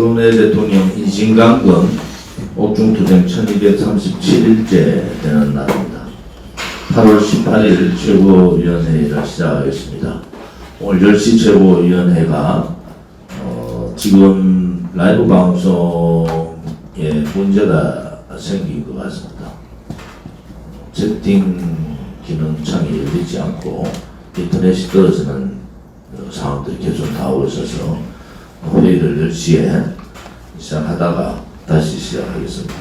박근혜 대통령 인신강건 옥중투쟁 1237일째 되는 날입니다. 8월 18일 최고위원회를 시작하겠습니다. 오늘 10시 최고위원회가 지금 라이브 방송에 문제가 생긴 것 같습니다. 채팅 기능창이 열리지 않고 인터넷이 떨어지는 상황들이 계속 나오고 있어서 회의를 10시에 시작하다가 다시 시작하겠습니다.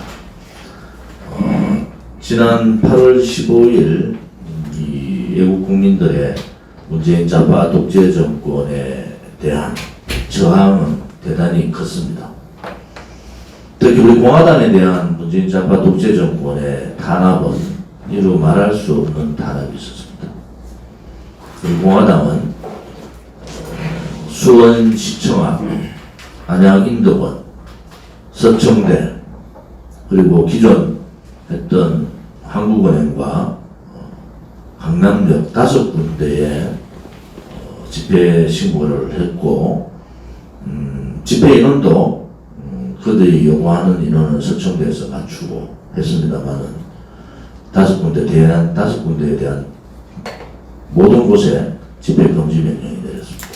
지난 8월 15일 이 외국 국민들의 문재인 좌파 독재 정권에 대한 저항은 대단히 컸습니다. 특히 우리 공화당에 대한 문재인 좌파 독재 정권의 탄압은 이루 말할 수 없는 탄압이 있었습니다. 우리 공화당은 수원시청 앞, 안양인덕원, 서청대, 그리고 기존 했던 한국은행과 강남역 5군데에 집회 신고를 했고, 집회 인원도 그들이 요구하는 인원은 서청대에서 맞추고 했습니다만은 5군데에 대한 모든 곳에 집회 금지 명령이 내렸습니다.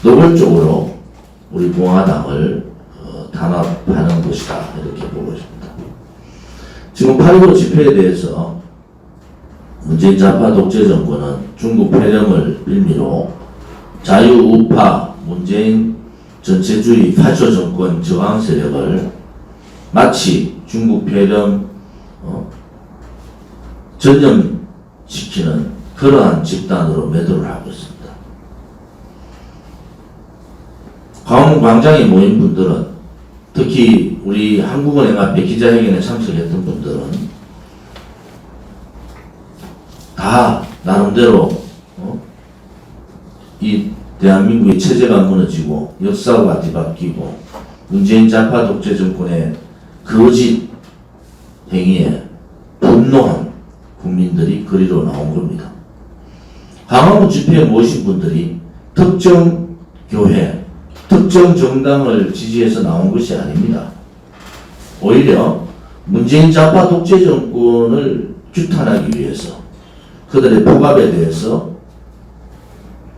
노골적으로 우리 공화당을 탄압하는 것이다 이렇게 보고 있습니다. 지금 8.15 집회에 대해서 문재인 좌파 독재 정권은 중국 폐렴을 빌미로 자유우파 문재인 전체주의 파쇼 정권 저항 세력을 마치 중국 폐렴 전염시키는 그러한 집단으로 매도를 하고 있습니다. 광화문 광장에 모인 분들은, 특히 우리 한국은행 앞에 기자회견에 참석했던 분들은 다 나름대로 이 대한민국의 체제가 무너지고 역사가 뒤바뀌고 문재인 좌파 독재 정권의 거짓 행위에 분노한 국민들이 거리로 나온 겁니다. 광화문 집회에 모이신 분들이 특정 교회, 특정 정당을 지지해서 나온 것이 아닙니다. 오히려 문재인 좌파 독재 정권을 규탄하기 위해서, 그들의 폭압에 대해서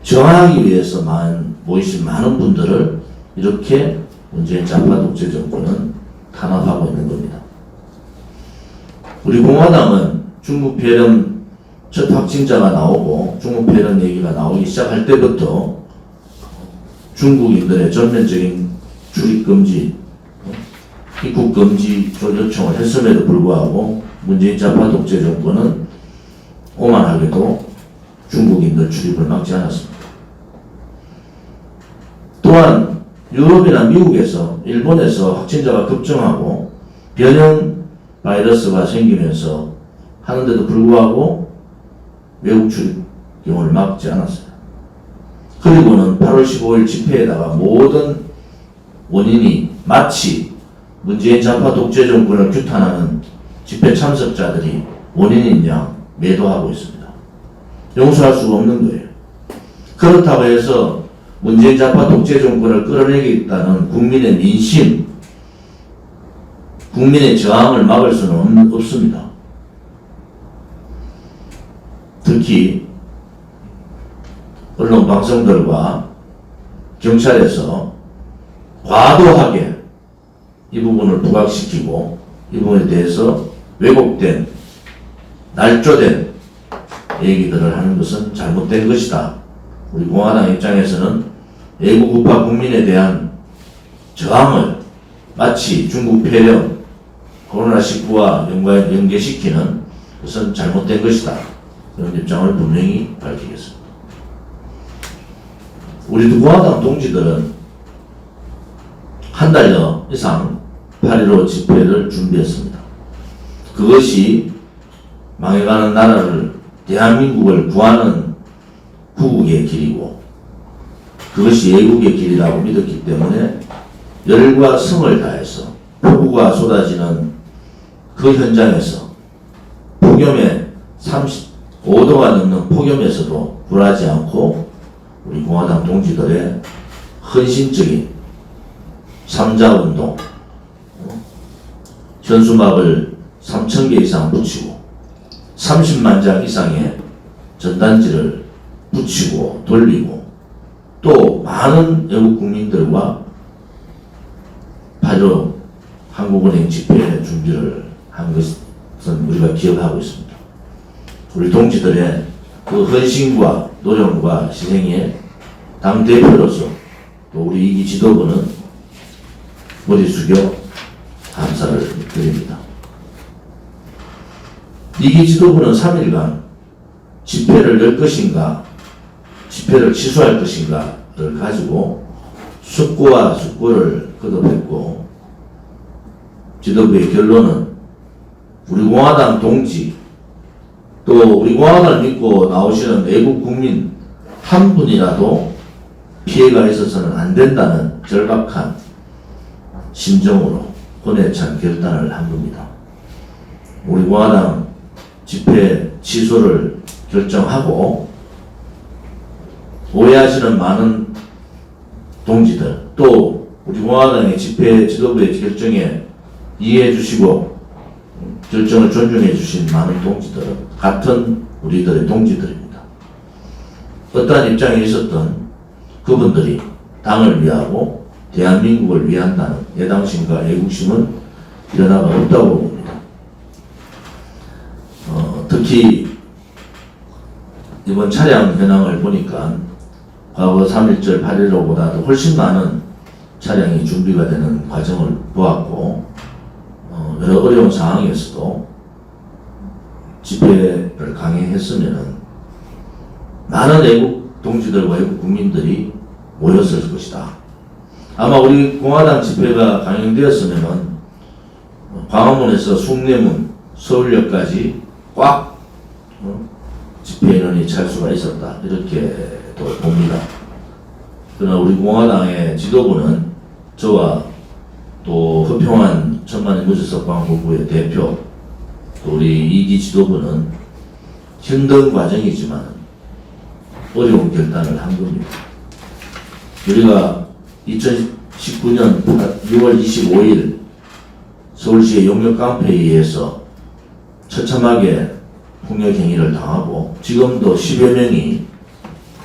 저항하기 위해서만 모이신 많은 분들을 이렇게 문재인 좌파 독재 정권은 탄압하고 있는 겁니다. 우리 공화당은 중국 폐렴 첫 확진자가 나오고 중국 폐렴 얘기가 나오기 시작할 때부터 중국인들의 전면적인 출입금지, 입국금지 요청을 했음에도 불구하고 문재인 좌파 독재 정권은 오만하게도 중국인들 출입을 막지 않았습니다. 또한 유럽이나 미국에서, 일본에서 확진자가 급증하고 변형 바이러스가 생기면서 하는데도 불구하고 외국 출입 경우를 막지 않았어요. 그리고는 8월 15일 집회에다가 모든 원인이 마치 문재인 좌파 독재 정권을 규탄하는 집회 참석자들이 원인인 양 매도하고 있습니다. 용서할 수가 없는 거예요. 그렇다고 해서 문재인 좌파 독재 정권을 끌어내겠다는 국민의 민심, 국민의 저항을 막을 수는 없습니다. 특히 언론 방송들과 경찰에서 과도하게 이 부분을 부각시키고 이 부분에 대해서 왜곡된, 날조된 얘기들을 하는 것은 잘못된 것이다. 우리 공화당 입장에서는 애국우파 국민에 대한 저항을 마치 중국 폐렴, 코로나19와 연계시키는 것은 잘못된 것이다. 그런 입장을 분명히 밝히겠습니다. 우리 공화당 동지들은 한 달여 이상 8.15 집회를 준비했습니다. 그것이 망해가는 나라를, 대한민국을 구하는 구국의 길이고 그것이 애국의 길이라고 믿었기 때문에 열과 성을 다해서 폭우가 쏟아지는 그 현장에서 폭염에 35도가 넘는 폭염에서도 굴하지 않고 우리 공화당 동지들의 헌신적인 삼자운동, 현수막을 3,000개 이상 붙이고 30만 장 이상의 전단지를 붙이고 돌리고 또 많은 외국 국민들과 8.15 한국은행 집회 준비를 한 것은 우리가 기억하고 있습니다. 우리 동지들의 그 헌신과 노력과 희생에 당대표로서 또 우리 이기 지도부는 머리 숙여 감사를 드립니다. 이기 지도부는 3일간 집회를 열 것인가 집회를 취소할 것인가를 가지고 숙고와 숙고를 거듭했고 지도부의 결론은 우리 공화당 동지 또 우리 공화당을 믿고 나오시는 외국 국민 한 분이라도 피해가 있어서는 안 된다는 절박한 심정으로 혼에 찬 결단을 한 겁니다. 우리 공화당 집회 취소를 결정하고 오해하시는 많은 동지들 또 우리 공화당의 집회 지도부의 결정에 이해해 주시고 결정을 존중해 주신 많은 동지들은 같은 우리들의 동지들입니다. 어떠한 입장에 있었던 그분들이 당을 위하고 대한민국을 위한다는 애당심과 애국심은 변화가 없다고 봅니다. 특히 이번 차량 현황을 보니까 과거 3.1절 8.15보다도 훨씬 많은 차량이 준비가 되는 과정을 보았고 여러 어려운 상황에서도 집회를 강행했으면 많은 외국 동지들과 외국 국민들이 모였을 것이다. 아마 우리 공화당 집회가 강행되었으면 광화문에서 숭례문, 서울역까지 꽉 집회 인원이 찰 수가 있었다. 이렇게 또 봅니다. 그러나 우리 공화당의 지도부는 저와 또 허평환 천만의 무주석 광고부의 대표 또 우리 이기 지도부는 힘든 과정이지만 어려운 결단을 한 겁니다. 우리가 2019년 6월 25일 서울시의 용역 깡패에 의해서 처참하게 폭력 행위를 당하고 지금도 10여 명이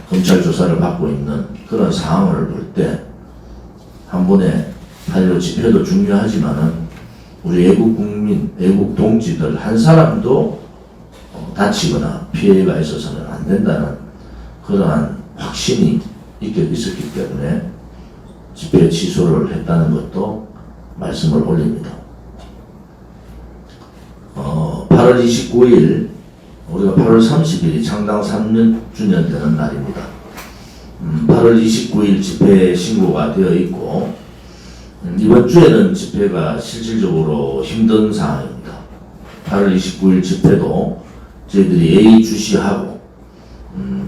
검찰 조사를 받고 있는 그런 상황을 볼 때 한 번에 8.15 집회도 중요하지만은 우리 외국 국민, 외국 동지들 한 사람도 다치거나 피해가 있어서는 안 된다는 그러한 확신이 있었기 때문에 집회 취소를 했다는 것도 말씀을 올립니다. 8월 29일 우리가 8월 30일이 창당 3주년 되는 날입니다. 8월 29일 집회 신고가 되어 있고 이번 주에는 집회가 실질적으로 힘든 상황입니다. 8월 29일 집회도 저희들이 예의주시하고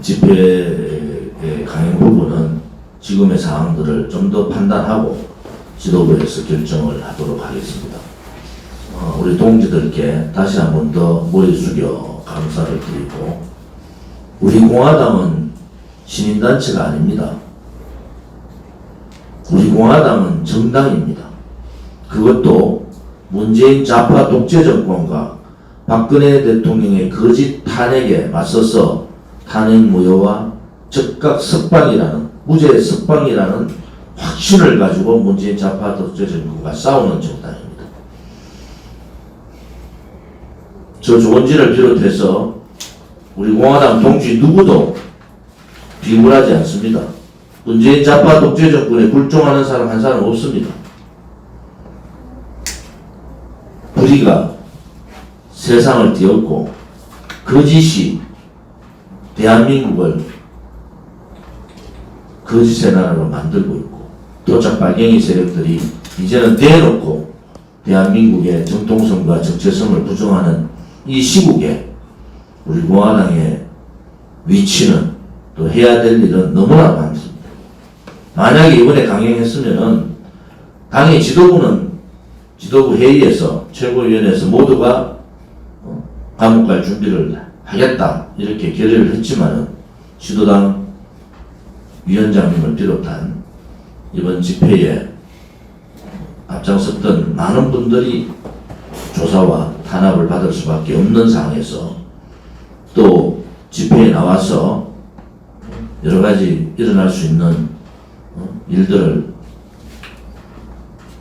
집회의 강행 부분은 지금의 상황들을 좀 더 판단하고 지도부에서 결정을 하도록 하겠습니다. 우리 동지들께 다시 한 번 더 머리 숙여 감사를 드리고 우리 공화당은 시민단체가 아닙니다. 우리 공화당은 정당입니다. 그것도 문재인 좌파 독재 정권과 박근혜 대통령의 거짓 탄핵에 맞서서 탄핵 무효와 즉각 석방이라는 무죄 석방이라는 확신을 가지고 문재인 좌파 독재 정권과 싸우는 정당입니다. 저 조원진을 비롯해서 우리 공화당 동지 누구도 비굴하지 않습니다. 문재인 좌파 독재 정권에 굴종하는 사람 한 사람 없습니다. 우리가 세상을 뒤엎고 거짓이 대한민국을 거짓의 나라로 만들고 있고 도착 빨갱이 세력들이 이제는 대놓고 대한민국의 정통성과 정체성을 부정하는 이 시국에 우리 공화당의 위치는 또 해야 될 일은 너무나 많습니다. 만약에 이번에 강행했으면은 당의 지도부는 지도부 회의에서 최고위원회에서 모두가 감옥 갈 준비를 하겠다 이렇게 결의를 했지만은 지도당 위원장님을 비롯한 이번 집회에 앞장섰던 많은 분들이 조사와 탄압을 받을 수밖에 없는 상황에서 또 집회에 나와서 여러 가지 일어날 수 있는 일들을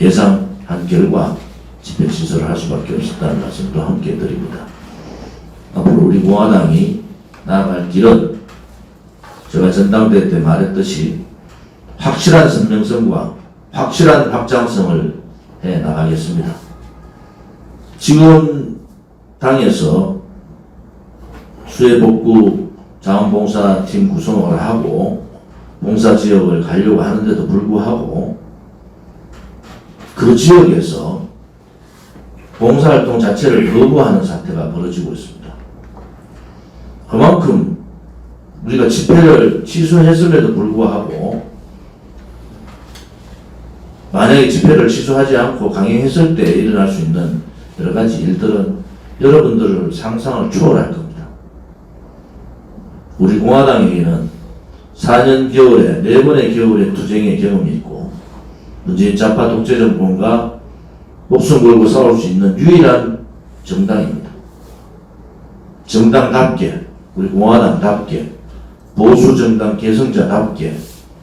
예상한 결과 집회 취소를 할 수밖에 없었다는 말씀도 함께 드립니다. 앞으로 우리 공화당이 나아갈 길은 제가 전당대회 때 말했듯이 확실한 선명성과 확실한 확장성을 해 나가겠습니다. 지금 당에서 수해복구 자원봉사팀 구성을 하고 봉사지역을 가려고 하는데도 불구하고 그 지역에서 봉사활동 자체를 거부하는 사태가 벌어지고 있습니다. 그만큼 우리가 집회를 취소했음에도 불구하고 만약에 집회를 취소하지 않고 강행했을 때 일어날 수 있는 여러 가지 일들은 여러분들을 상상을 초월할 겁니다. 우리 공화당에게는 4년 겨울에 4번의 겨울에 투쟁의 경험이 있고 문재인 좌파 독재 정권과 목숨 걸고 싸울 수 있는 유일한 정당입니다. 정당답게 우리 공화당답게 보수정당 개성자답게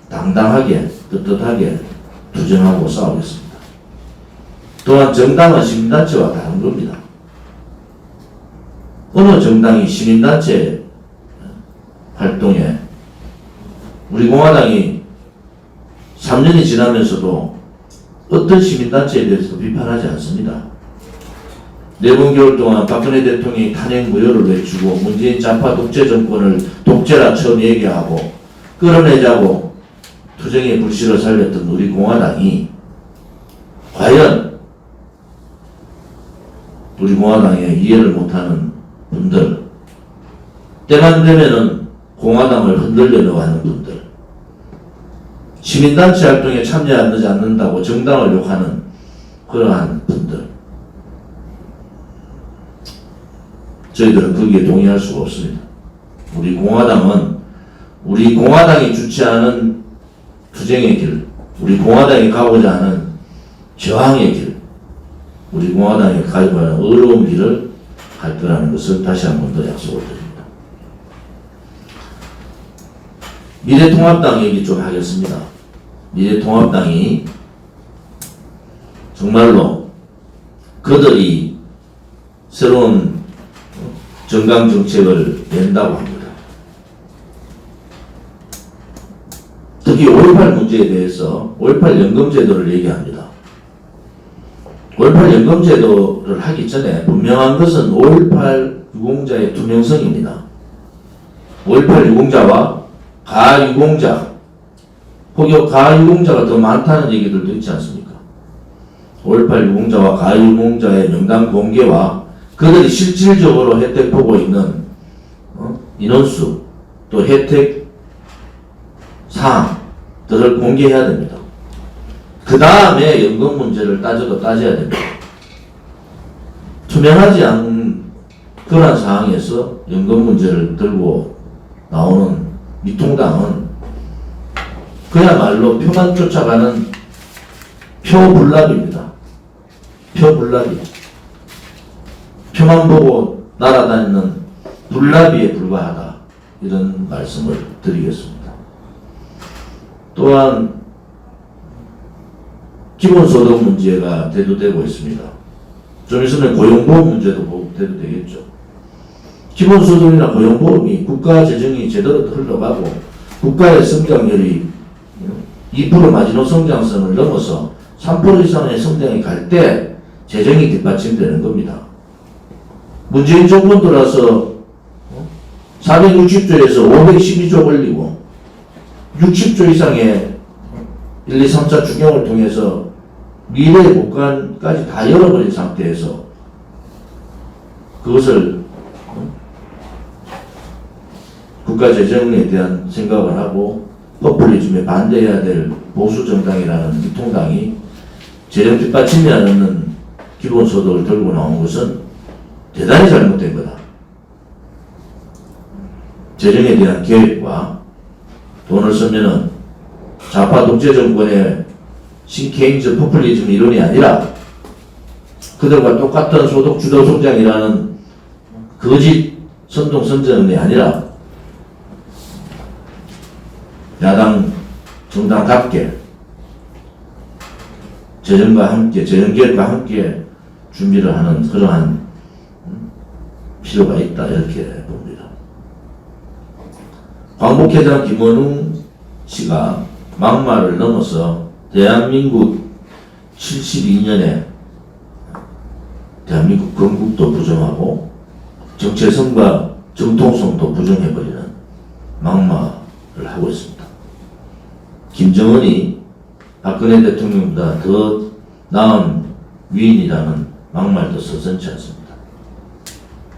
당당하게 떳떳하게 투쟁하고 싸우겠습니다. 또한 정당은 시민단체와 다른 겁니다. 어느 정당이 시민단체 활동에 우리 공화당이 3년이 지나면서도 어떤 시민단체에 대해서도 비판하지 않습니다. 4번 겨울 동안 박근혜 대통령이 탄핵 무효를 외치고 문재인 좌파 독재 정권을 독재라 처음 얘기하고 끌어내자고 투쟁의 불씨를 살렸던 우리 공화당이 과연 우리 공화당에 이해를 못하는 분들, 때만 되면은 공화당을 흔들려고 하는 분들, 시민단체 활동에 참여하지 않는다고 정당을 욕하는 그러한 분들, 저희들은 거기에 동의할 수가 없습니다. 우리 공화당은 우리 공화당이 주최하는 투쟁의 길, 우리 공화당이 가고자 하는 저항의 길, 우리 공화당이 가고자 하는 어려운 길을 갈 거라는 것을 다시 한 번 더 약속을 드립니다. 미래통합당 얘기 좀 하겠습니다. 미래통합당이 정말로 그들이 새로운 정강 정책을 낸다고 합니다. 특히 5.18 문제에 대해서 5.18 연금제도를 얘기합니다. 5.18 연금제도를 하기 전에 분명한 것은 5.18 유공자의 투명성입니다. 5.18 유공자와 가유공자, 혹여 가유공자가 더 많다는 얘기들도 있지 않습니까? 5.18 유공자와 가유공자의 명단 공개와 그들이 실질적으로 혜택 보고 있는 인원수 또 혜택 사항들을 공개해야 됩니다. 그 다음에 연금 문제를 따져야 됩니다. 투명하지 않은 그런 상황에서 연금 문제를 들고 나오는 미통당은 그야말로 표만 쫓아가는 표불납입니다. 표불납이. 표만 보고 날아다니는 불나비에 불과하다. 이런 말씀을 드리겠습니다. 또한 기본소득 문제가 대두되고 있습니다. 좀 있으면 고용보험 문제도 대두되겠죠. 기본소득이나 고용보험이 국가 재정이 제대로 흘러가고 국가의 성장률이 2% 마지노 성장선을 넘어서 3% 이상의 성장이 갈 때 재정이 뒷받침되는 겁니다. 문재인 정권 들어서 460조에서 512조 올리고 60조 이상의 1, 2, 3차 추경을 통해서 미래의 복관까지 다 열어버린 상태에서 그것을 국가 재정에 대한 생각을 하고 포퓰리즘에 반대해야 될 보수정당이라는 미통당이 재정 뒷받침이 않는 기본소득을 들고 나온 것은 대단히 잘못된 거다. 재정에 대한 계획과 돈을 쓰면은 좌파 독재 정권의 신케인즈 포퓰리즘 이론이 아니라 그들과 똑같은 소득 주도 성장이라는 거짓 선동 선전이 아니라 야당 정당답게 재정과 함께 재정계획과 함께 준비를 하는 그러한 필요가 있다 이렇게 봅니다. 광복회장 김원웅 씨가 막말을 넘어서 대한민국 72년에 대한민국 건국도 부정하고 정체성과 정통성도 부정해버리는 막말을 하고 있습니다. 김정은이 박근혜 대통령보다 더 나은 위인이라는 막말도 서슴지 않습니다.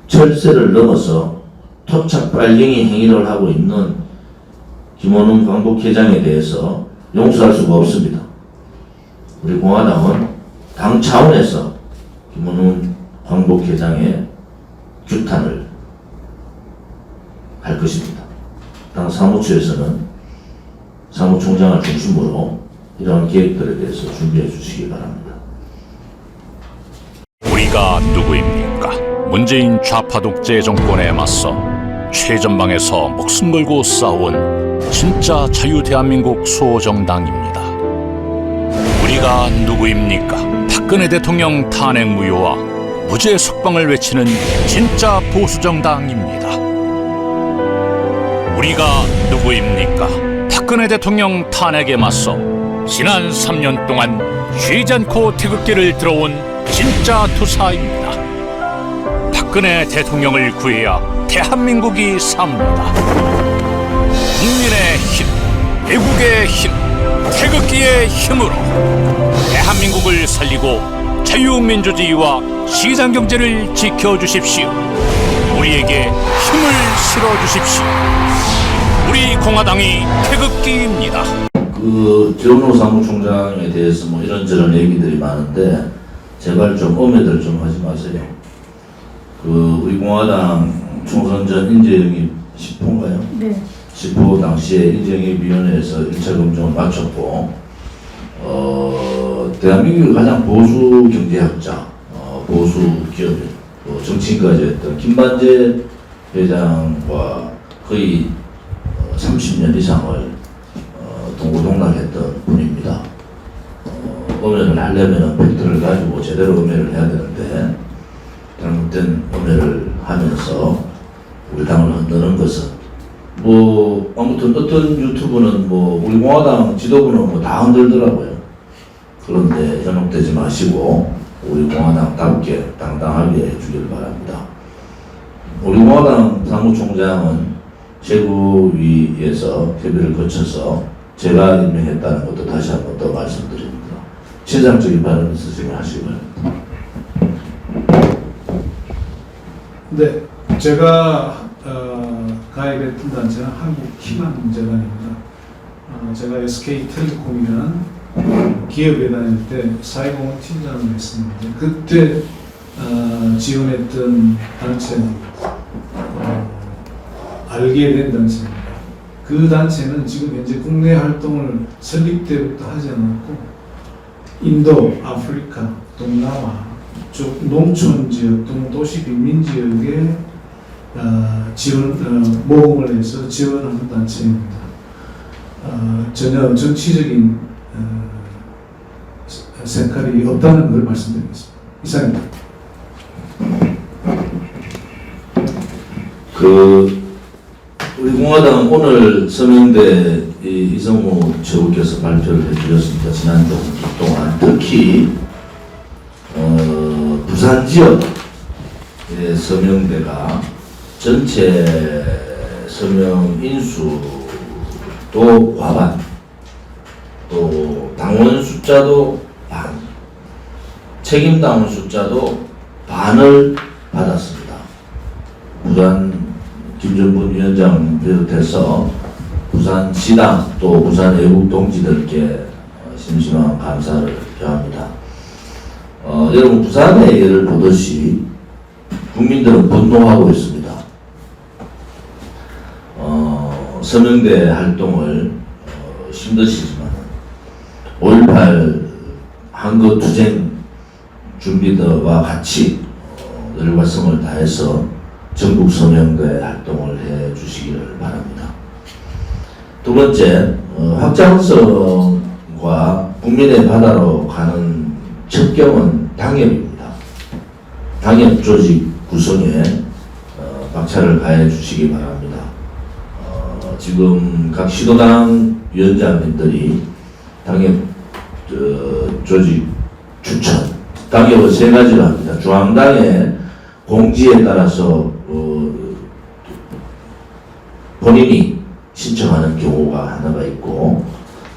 철새를 넘어서 토착 빨갱이 행위를 하고 있는 김원웅 광복회장에 대해서 용서할 수가 없습니다. 우리 공화당은 당 차원에서 김원웅 광복회장의 규탄을 할 것입니다. 당 사무처에서는 사무총장을 중심으로 이러한 계획들에 대해서 준비해 주시기 바랍니다. 우리가 누구입니까? 문재인 좌파 독재 정권에 맞서 최전방에서 목숨 걸고 싸운 진짜 자유 대한민국 수호정당입니다. 우리가 누구입니까? 박근혜 대통령 탄핵 무효와 무죄 석방을 외치는 진짜 보수정당입니다. 우리가 누구입니까? 박근혜 대통령 탄핵에 맞서 지난 3년 동안 쉬지 않고 태극기를 들어온 진짜 투사입니다. 박근혜 대통령을 구해야 대한민국이 삽니다. 국민의 힘, 애국의 힘, 태극기의 힘으로 대한민국을 살리고 자유민주주의와 시장경제를 지켜주십시오. 우리에게 힘을 실어주십시오. 우리 공화당이 태극기입니다. 전호 사무총장에 대해서 뭐 이런저런 얘기들이 많은데 제발 좀 오해들 좀 하지 마세요. 우리 공화당 총선 전 인재영입 10호인가요? 네. 10호 당시에 인재영입위원회에서 1차 검증을 마쳤고 대한민국의 가장 보수 경제학자, 보수 기업, 정치인까지 했던 김반제 회장과 거의 30년 이상을 동고동락했던 분입니다. 음해를 하려면 팩트를 가지고 제대로 음해를 해야 되는데 잘못된 음해를 하면서 우리 당을 흔드는 것은 뭐 아무튼 어떤 유튜브는 뭐 우리 공화당 지도부는 뭐 다 흔들더라고요. 그런데 현혹되지 마시고 우리 공화당답게 당당하게 해주길 바랍니다. 우리 공화당 사무총장은 최고위에서 협의를 거쳐서 제가 임명했다는 것도 다시 한 번 더 말씀드립니다. 신상적인 발언 있으시면 하시기 바랍니다. 네, 제가 가입했던 단체는 한국희망재단입니다. 제가 SK텔레콤이라는 기업에 다닐 때 사회공헌 팀장을 했었는데 그때 지원했던 단체는 알게 된 단체입니다. 그 단체는 지금 현재 국내 활동을 설립 때부터 하지 않았고 인도, 아프리카, 동남아 쪽 농촌 지역 또는 도시 빈민 지역에 모험을 해서 지원하는 단체입니다. 전혀 정치적인 색깔이 없다는 걸 말씀드리겠습니다. 이상입니다. 우리 공화당 오늘 서명대 이성우 최고께서 발표를 해주셨습니다. 지난 동안 특히 부산 지역의 서명대가 전체 서명 인수도 과반, 또 당원 숫자도 반, 책임 당원 숫자도 반을 받았습니다. 부산 김정분 위원장 비롯해서 부산 시당 또 부산 애국 동지들께 심심한 감사를 표합니다. 여러분 부산의 예를 보듯이 국민들은 분노하고 있습니다. 서명대 활동을 힘드시지만 5.18 한국 투쟁 준비들과 같이 열과 성을 다해서 전국 서명대 활동을 해 주시기를 바랍니다. 두 번째, 확장성과 국민의 바다로 가는 첩경은 당협입니다. 당협 조직 구성에 박차를 가해 주시기 바랍니다. 지금 각 시도당 위원장님들이 당협 조직 추천, 당협을 세 가지로 합니다. 중앙당의 공지에 따라서 본인이 신청하는 경우가 하나가 있고,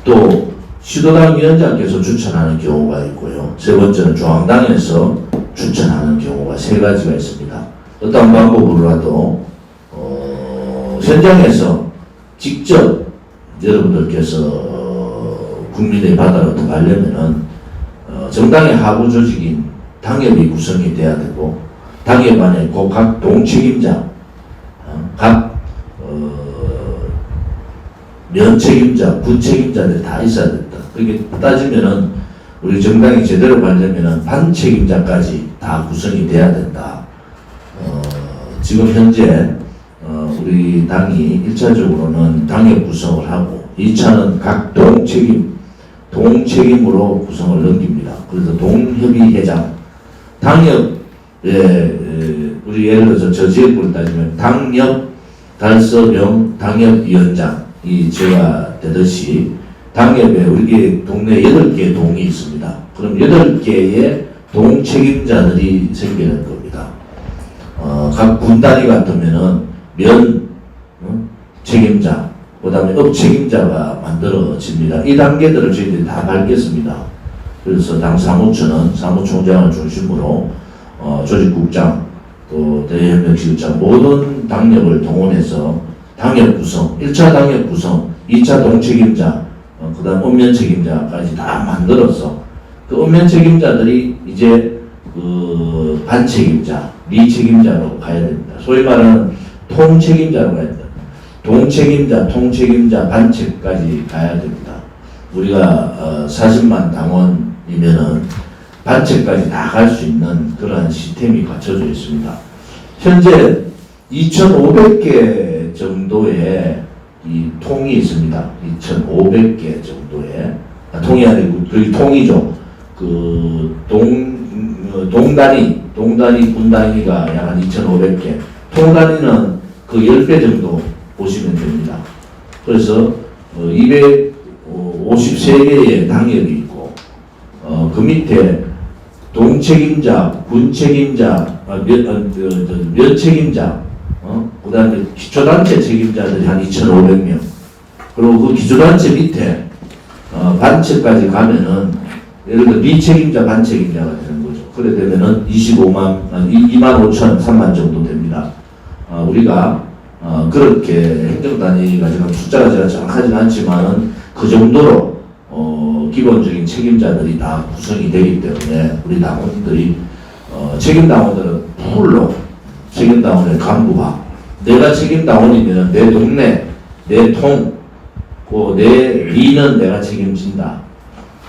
또 시도당 위원장께서 추천하는 경우가 있고요. 세 번째는 중앙당에서 추천하는 경우가 세 가지가 있습니다. 어떤 방법으로라도 현장에서 직접 여러분들께서 국민의 바다로 들어가려면은 정당의 하부 조직인 당협이 구성이 돼야 되고, 당협 안에 각 동책임자, 각 면책임자, 부책임자들이 다 있어야 된다. 그렇게 따지면은 우리 정당이 제대로 가려면은 반책임자까지 다 구성이 돼야 된다. 지금 현재 우리 당이 1차적으로는 당협 구성을 하고, 2차는 각 동책임으로 구성을 넘깁니다. 그래서 동협의 회장, 당협에 우리 예를 들어서 저 지역구를 따지면 당협, 달서명, 당협위원장이 제가 되듯이 당협에 우리 동네 8개의 동이 있습니다. 그럼 8개의 동책임자들이 생기는 겁니다. 각 분단위 같으면은 면 책임자, 그 다음에 업 책임자가 만들어집니다. 이 단계들을 저희들이 다 밟겠습니다. 그래서 당 사무처는 사무총장을 중심으로 조직국장, 또 대협력실장 모든 당협을 동원해서 당협 구성, 1차 당협 구성, 2차 동책임자, 그 다음 업면 책임자까지 다 만들어서 그 업면 책임자들이 이제 그 반책임자, 미책임자로 가야 됩니다. 소위 말하는 통책임자로 가야 됩니다. 동책임자, 통책임자, 반책까지 가야 됩니다. 우리가 40만 당원이면은 반책까지 다 갈 수 있는 그러한 시스템이 갖춰져 있습니다. 현재 2,500개 정도의 이 통이 있습니다. 2,500개 정도의 통이 아니고 그 통이죠. 그 동단위, 분단위가 약 한 2,500개. 통단위는 그 10배 정도 보시면 됩니다. 그래서 253개의 당협이 있고, 그 밑에 동책임자, 군책임자, 면책임자, 그 다음에 기초단체 책임자들이 한 2,500명. 그리고 그 기초단체 밑에 반책까지 가면은 예를 들어 미책임자, 반책임자가 되는 거죠. 그래 되면은 25,000, 정도 됩니다. 우리가 그렇게 행정단위가 지금 숫자가 제가 정확하지는 않지만은 그 정도로 기본적인 책임자들이 다 구성이 되기 때문에 우리 당원들이 책임당원들은 풀로 책임당원의 간부화, 내가 책임당원이면 내 동네, 내 통, 내 리는 내가 책임진다.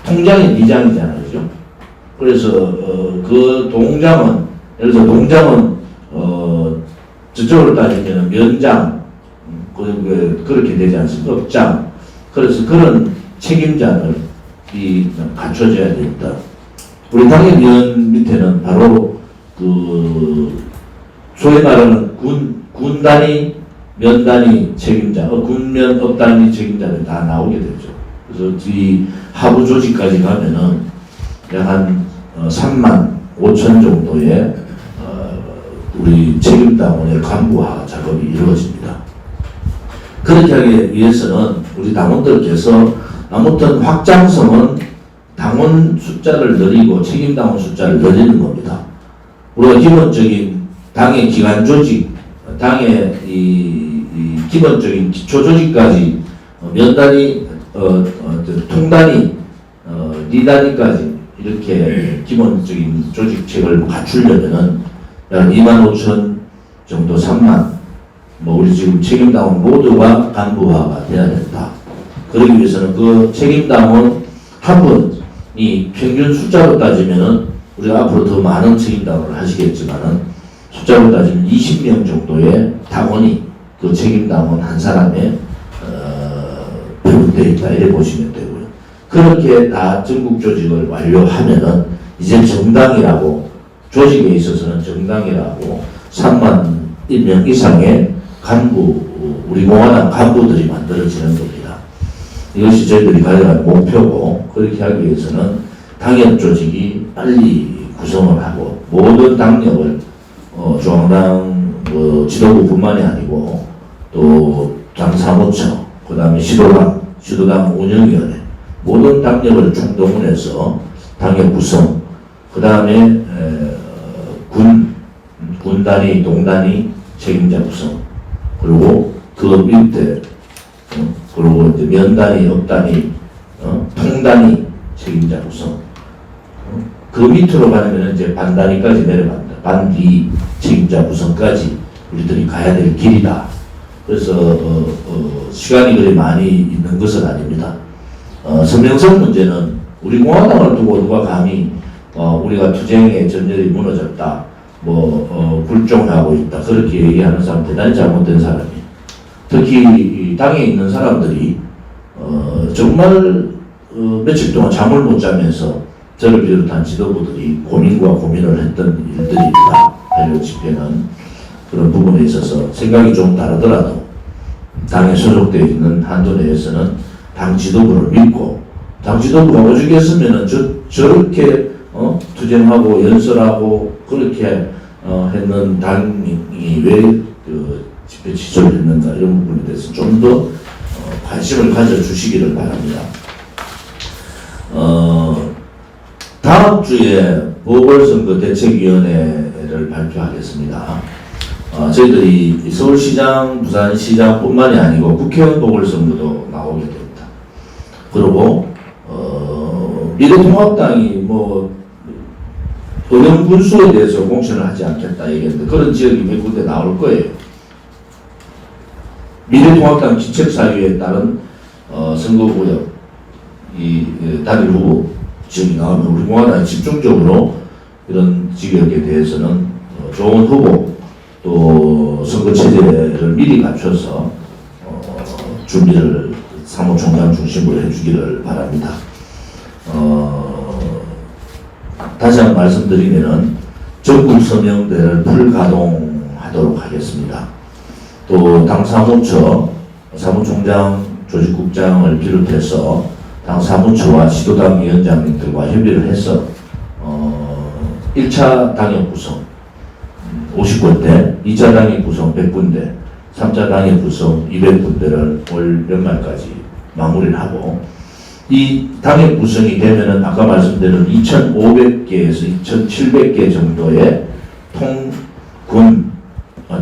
통장이 리장이잖아요, 그죠? 그래서 그 동장은 예를 들어 동장은 저쪽으로 따지면 면장, 그렇게 되지 않습니까? 업장. 그래서 그런 책임자들이 갖춰져야 됩니다. 우리 당협위원 밑에는 바로 그 소위 말하는 군단위, 면단위 책임자, 군면 업단위 책임자들 다 나오게 되죠. 그래서 이 하부 조직까지 가면은 약 한 35,000 정도의 우리 책임당원의 간부화 작업이 이루어집니다. 그렇게 하기 위해서는 우리 당원들께서 아무튼 확장성은 당원 숫자를 늘리고 책임당원 숫자를 늘리는 겁니다. 우리가 기본적인 당의 기관 조직, 당의 이 기본적인 기초 조직까지 면단위, 통단위, 리단위까지 이렇게 기본적인 조직책을 갖추려면은 약 25,000 정도, 3만, 우리 지금 책임당원 모두가 간부화가 돼야 된다. 그러기 위해서는 그 책임당원 한 분이 평균 숫자로 따지면은 우리가 앞으로 더 많은 책임당원을 하시겠지만은 숫자로 따지면 20명 정도의 당원이 그 책임당원 한 사람에 배분되어 있다 이렇게 보시면 되고요. 그렇게 다 전국 조직을 완료하면은 이제 정당이라고 조직에 있어서는 정당이라고 3만 1명 이상의 간부 우리 공화당 간부들이 만들어지는 겁니다. 이것이 저희들이 가져간 목표고 그렇게 하기 위해서는 당협 조직이 빨리 구성을 하고 모든 당력을 중앙당 지도부뿐만이 아니고 또 당 사무처 그 다음에 시도당 운영위원회 모든 당력을 총동원해서 당협 구성 그 다음에 군 단위 동단위 책임자 구성 그리고 그 밑에 그리고 이제 면 단위 업 단위 통 단위 책임자 구성 그 밑으로 가면 이제 반 단위까지 내려간다. 반뒤 책임자 구성까지 우리들이 가야 될 길이다. 그래서 시간이 그리 많이 있는 것은 아닙니다. 선명성 문제는 우리 공화당을 두고 누가 감히 우리가 투쟁의 전열이 무너졌다, 굴종하고 있다 그렇게 얘기하는 사람 대단히 잘못된 사람이에요. 특히 당에 있는 사람들이 정말 며칠 동안 잠을 못 자면서 저를 비롯한 지도부들이 고민과 고민을 했던 일들입니다. 8.6 집회는 그런 부분에 있어서 생각이 좀 다르더라도 당에 소속되어 있는 한도 내에서는 당 지도부를 믿고 당 지도부가 오죽했으면은 저렇게 투쟁하고 연설하고 그렇게 했는 당이 왜 그 집회 취소를 했는가 이런 부분에 대해서 좀 더 관심을 가져주시기를 바랍니다. 다음 주에 보궐선거 대책위원회를 발표하겠습니다. 저희들이 서울시장, 부산시장뿐만이 아니고 국회의원 보궐선거도 나오게 됩니다. 그리고 미래통합당이 의원 군수에 대해서 공천을 하지 않겠다 얘기했는데 그런 지역이 몇 군데 나올 거예요. 미래통합당 기책사유에 따른 선거구역 단일 후보 지역이 나오면 우리 공화당이 집중적으로 이런 지역에 대해서는 좋은 후보 또 선거체제를 미리 갖춰서 준비를 사무총장 중심으로 해주기를 바랍니다. 다시 한번 말씀드리면은 전국 서명대를 풀가동하도록 하겠습니다. 또 당 사무처, 사무총장, 조직국장을 비롯해서 당 사무처와 시도당 위원장님들과 협의를 해서 1차 당협 구성 50군데, 2차 당협 구성 100군데, 3차 당협 구성 200군데를 올 연말까지 마무리를 하고 이 당협 구성이 되면은 아까 말씀드린 2,500개에서 2,700개 정도의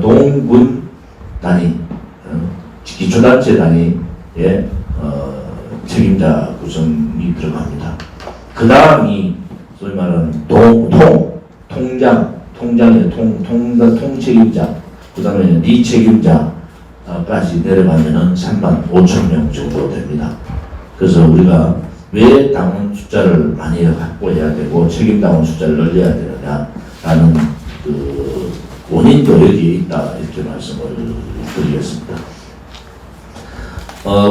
동군 단위, 기초단체 단위의 책임자 구성이 들어갑니다. 그 다음이 소위 말하는 통장의 통책임자, 그 다음에 니 책임자까지 내려가면은 35,000명 정도 됩니다. 그래서 우리가 왜 당원 숫자를 많이 확보해야 되고 책임당원 숫자를 늘려야 되느냐라는 그 원인도 여기에 있다 이렇게 말씀을 드리겠습니다.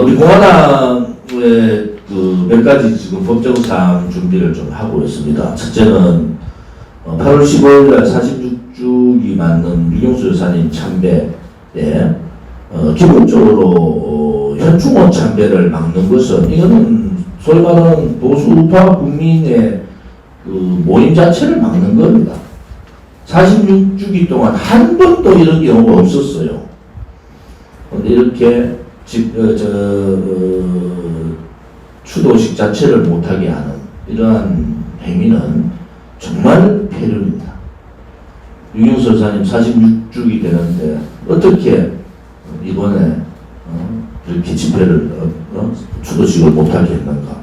우리 공화당의 그 몇 가지 지금 법적 사항 준비를 좀 하고 있습니다. 첫째는 8월 15일 46주기 맞는 유경수 여사님 참배에 기본적으로 현충원 참배를 막는 것은 이거는 소위 말하는 보수 우파 국민의 그 모임 자체를 막는 겁니다. 46주기 동안 한 번도 이런 경우가 없었어요. 그런데 이렇게 추도식 자체를 못하게 하는 이러한 행위는 정말 폐륜입니다. 유경수 여사님 46주기 되는데 어떻게 이번에 이렇게 집회를 추도식을 못하게 했는가.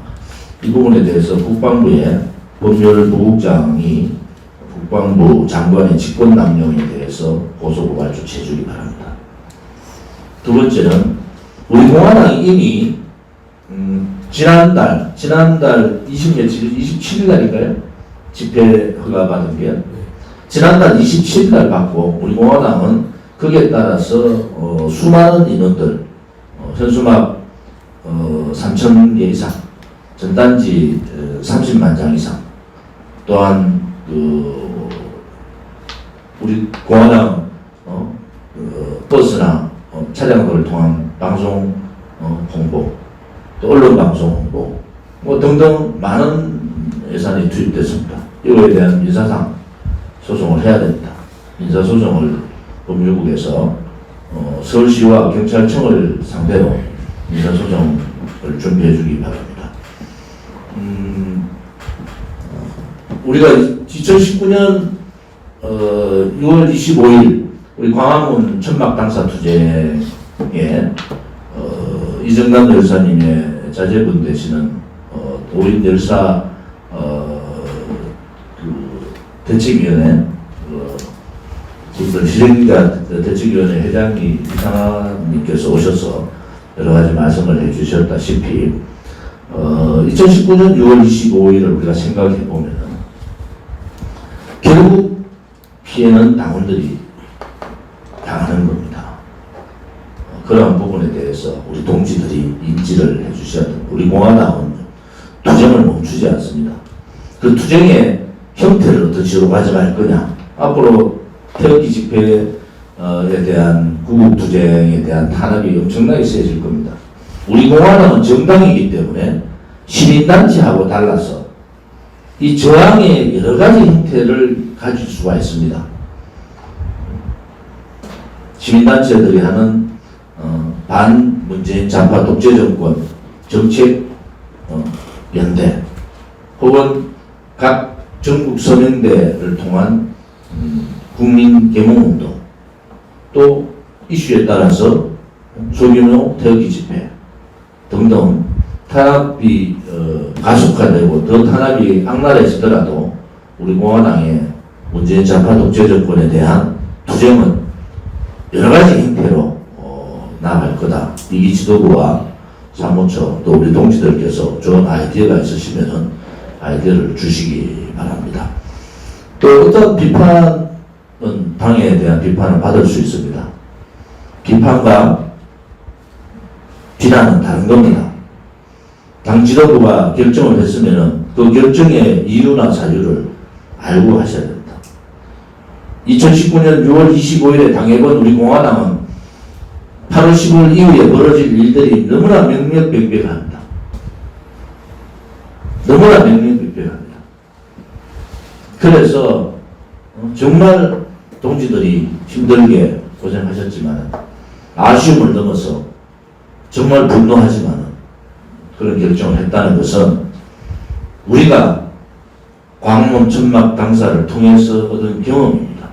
이 부분에 대해서 국방부의 법률부국장이 국방부 장관의 직권남용에 대해서 고소고발 조치해 주기 바랍니다. 두 번째는 우리 공화당이 이미 지난달 27일 날인가요? 집회 허가 받은 게 지난달 27일 날 받고 우리 공화당은 거기에 따라서 수많은 인원들 현수막 3,000개 이상 전단지 30만 장 이상 또한 우리 공화당 버스나 차량들을 통한 방송 홍보 또 언론 방송 홍보 뭐 등등 많은 예산이 투입됐습니다. 이거에 대한 민사상 소송을 해야 됩니다. 민사소송을 법률국에서 서울시와 경찰청을 상대로 민사소송을 준비해 주기 바랍니다. 우리가 2019년 6월 25일 우리 광화문 천막당사 투쟁에 이정남 열사님의 자제분 되시는 오인 열사 대책위원회 분들 실행자 대책위원회 회장이 이상하님께서 오셔서 여러 가지 말씀을 해주셨다시피 2019년 6월 25일을 우리가 생각해 보면 결국 피해는 당원들이 당하는 겁니다. 그러한 부분에 대해서 우리 동지들이 인지를 해주셔야 됩니다. 우리 공화당은 투쟁을 멈추지 않습니다. 그 투쟁의 형태를 어떻게 가져갈 거냐. 앞으로 태극기 집회에 대한 구국투쟁에 대한 탄압이 엄청나게 세질 겁니다. 우리 공화당은 정당이기 때문에 시민단체하고 달라서 이 저항의 여러 가지 형태를 가질 수가 있습니다. 시민단체들이 하는 반문재인 좌파 독재 정권 정책 연대 혹은 각 전국 서명대를 통한 국민 계몽운동 또 이슈에 따라서 소규모 태극기 집회 등등 탄압이 가속화되고 더 탄압이 악랄해지더라도 우리 공화당의 문재인 좌파 독재 정권에 대한 투쟁은 여러 가지 형태로 나아갈 거다. 이기 지도부와 사무처 또 우리 동지들께서 좋은 아이디어가 있으시면 아이디어를 주시기 바랍니다. 또 어떤 비판은 당에 대한 비판을 받을 수 있습니다. 비판과 비난은 다른 겁니다. 당 지도부가 결정을 했으면 그 결정의 이유나 사유를 알고 하셔야 됩니다. 2019년 6월 25일에 당해본 우리 공화당은 8월 15일 이후에 벌어질 일들이 너무나 명명백백합니다. 너무나 명명백백합니다. 그래서 정말 동지들이 힘들게 고생하셨지만 아쉬움을 넘어서 정말 분노하지만 그런 결정을 했다는 것은 우리가 광화문 천막 당사를 통해서 얻은 경험입니다.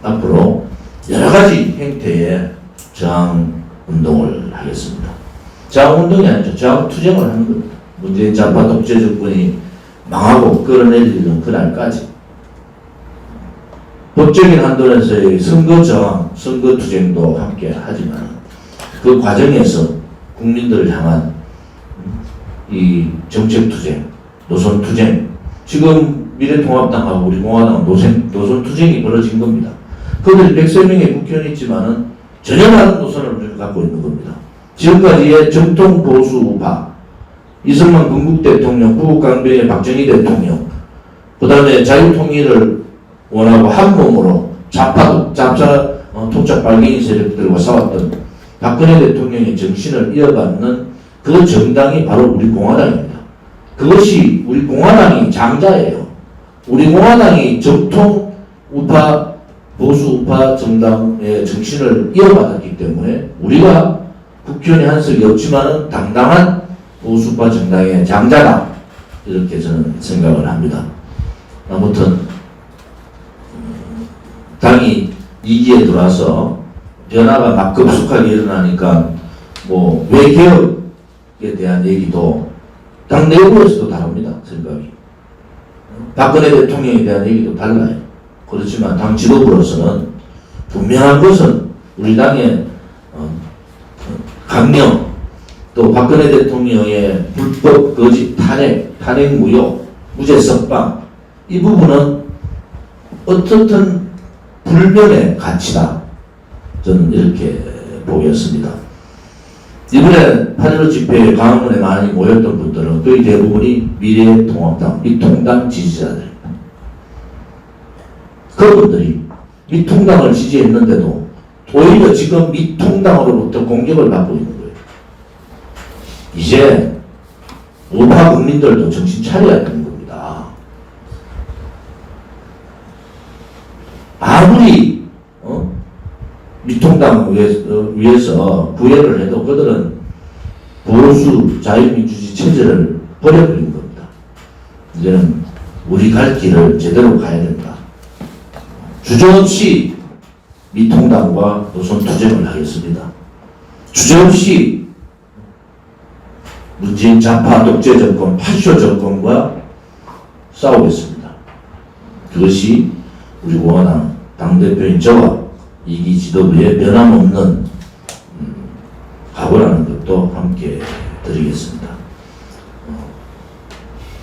앞으로 여러 가지 형태의 저항 운동을 하겠습니다. 저항 운동이 아니죠. 저항 투쟁을 하는 겁니다. 문재인 좌파 독재 정권이 망하고 끌어내리는 그날까지 법적인 한도에서의 선거 저항, 선거 투쟁도 함께 하지만 그 과정에서 국민들을 향한 이 정책 투쟁, 노선 투쟁, 지금 미래통합당하고 우리 공화당 노선 투쟁이 벌어진 겁니다. 그들이 100세 국회의원이 있지만은 전혀 다른 노선을 우리가 갖고 있는 겁니다. 지금까지의 정통 보수 우파, 이승만 건국 대통령, 구국강병의 박정희 대통령, 그 다음에 자유통일을 원하고 한 몸으로 토착 빨갱이 세력들과 싸웠던 박근혜 대통령의 정신을 이어받는 그 정당이 바로 우리 공화당입니다. 그것이 우리 공화당이 장자예요. 우리 공화당이 정통 우파, 보수 우파 정당의 정신을 이어받았기 때문에 우리가 국회의원이 한석이 없지만은 당당한 보수파 정당의 장자다. 이렇게 저는 생각을 합니다. 아무튼 당이 2기에 들어와서 변화가 막 급속하게 일어나니까 뭐 외개혁에 대한 얘기도 당 내부에서도 다릅니다. 생각이. 박근혜 대통령에 대한 얘기도 달라요. 그렇지만 당 지도부로서는 분명한 것은 우리 당의 강령, 또 박근혜 대통령의 불법 거짓 탄핵 무효, 무죄 석방, 이 부분은 어떻든 불변의 가치다. 저는 이렇게 보겠습니다. 이번에 8.15 집회에 광화문에 많이 모였던 분들은 거의 대부분이 미래통합당, 미통당 지지자들입니다. 그분들이 미통당을 지지했는데도 오히려 지금 미통당으로부터 공격을 받고 있는 거예요. 이제 우파 국민들도 정신 차려야 되는 겁니다. 아무리 미통당 위해서 구애를 해도 그들은 보수 자유민주주의 체제를 버려버린 겁니다. 이제는 우리 갈 길을 제대로 가야 된다. 주저없이 미통당과 노선 투쟁을 하겠습니다. 주저없이 문재인 좌파 독재 정권, 파쇼 정권과 싸우겠습니다. 그것이 우리 공화당 당대표인 저와 이기 지도부의 변함없는 각오라는 것도 함께 드리겠습니다.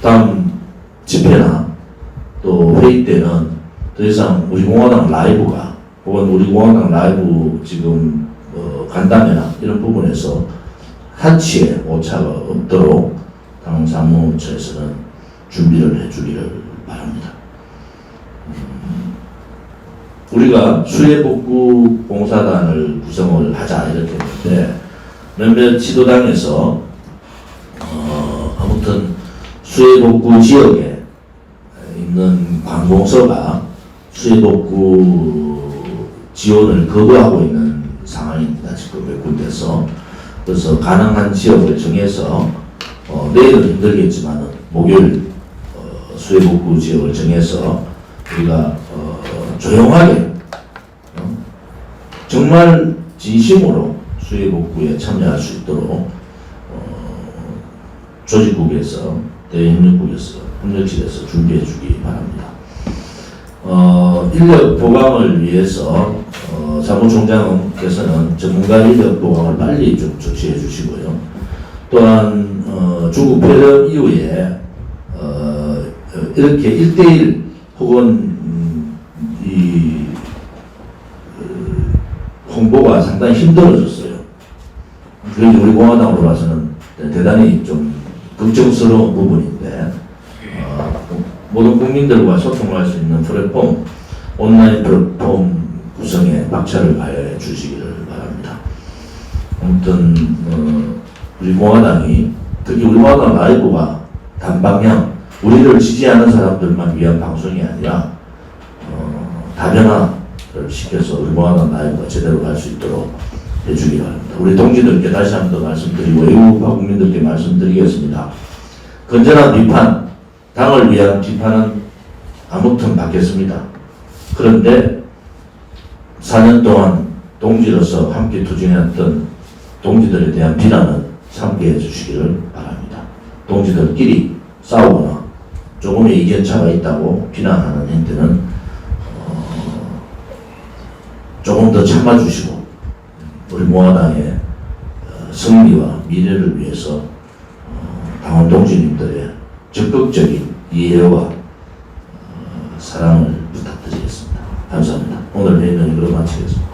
다음 집회나 또 회의 때는 더 이상 우리 공화당 라이브가 혹은 우리 공화당 라이브 지금 간담회나 이런 부분에서 한치의 오차가 없도록 당 사무처에서는 준비를 해주기를 바랍니다. 우리가 수해복구 봉사단을 구성을 하자 이렇게 했는데 몇몇 지도당에서 아무튼 수해복구 지역에 있는 관공서가 수해복구 지원을 거부하고 있는 상황입니다. 지금 몇 군데서. 그래서 가능한 지역을 정해서 내일은 힘들겠지만 목요일 수해복구 지역을 정해서 우리가 조용하게 정말 진심으로 수해복구에 참여할 수 있도록 조직국에서 대협력국에서 협력실에서 준비해 주기 바랍니다. 인력 보강을 위해서 사무총장께서는 전문가 인력 보강을 빨리 좀 조치해 주시고요. 또한 중국 폐렴 이후에 이렇게 1대1 혹은 이 홍보가 상당히 힘들어졌어요. 그래서 우리 공화당으로 봐서는 대단히 좀 걱정스러운 부분인데 모든 국민들과 소통할 수 있는 플랫폼, 온라인 플랫폼 구성에 박차를 가해 주시기를 바랍니다. 아무튼 우리 공화당이 특히 우리 공화당 라이브가 단방향 우리를 지지하는 사람들만 위한 방송이 아니라 다변화를 시켜서 우리 공화당 라이브가 제대로 갈 수 있도록 해주기 바랍니다. 우리 동지들께 다시 한 번 더 말씀드리고 외국파 국민들께 말씀드리겠습니다. 건전한 비판, 당을 위한 비판은 아무튼 받겠습니다. 그런데 4년 동안 동지로서 함께 투쟁했던 동지들에 대한 비난은 참게 해주시기를 바랍니다. 동지들끼리 싸우거나 조금의 이견차가 있다고 비난하는 행태는 조금 더 참아주시고 우리 공화당의 승리와 미래를 위해서 당원 동지님들의 적극적인 이해와 사랑을 부탁드리겠습니다. 감사합니다. 오늘 회의는 이걸로 마치겠습니다.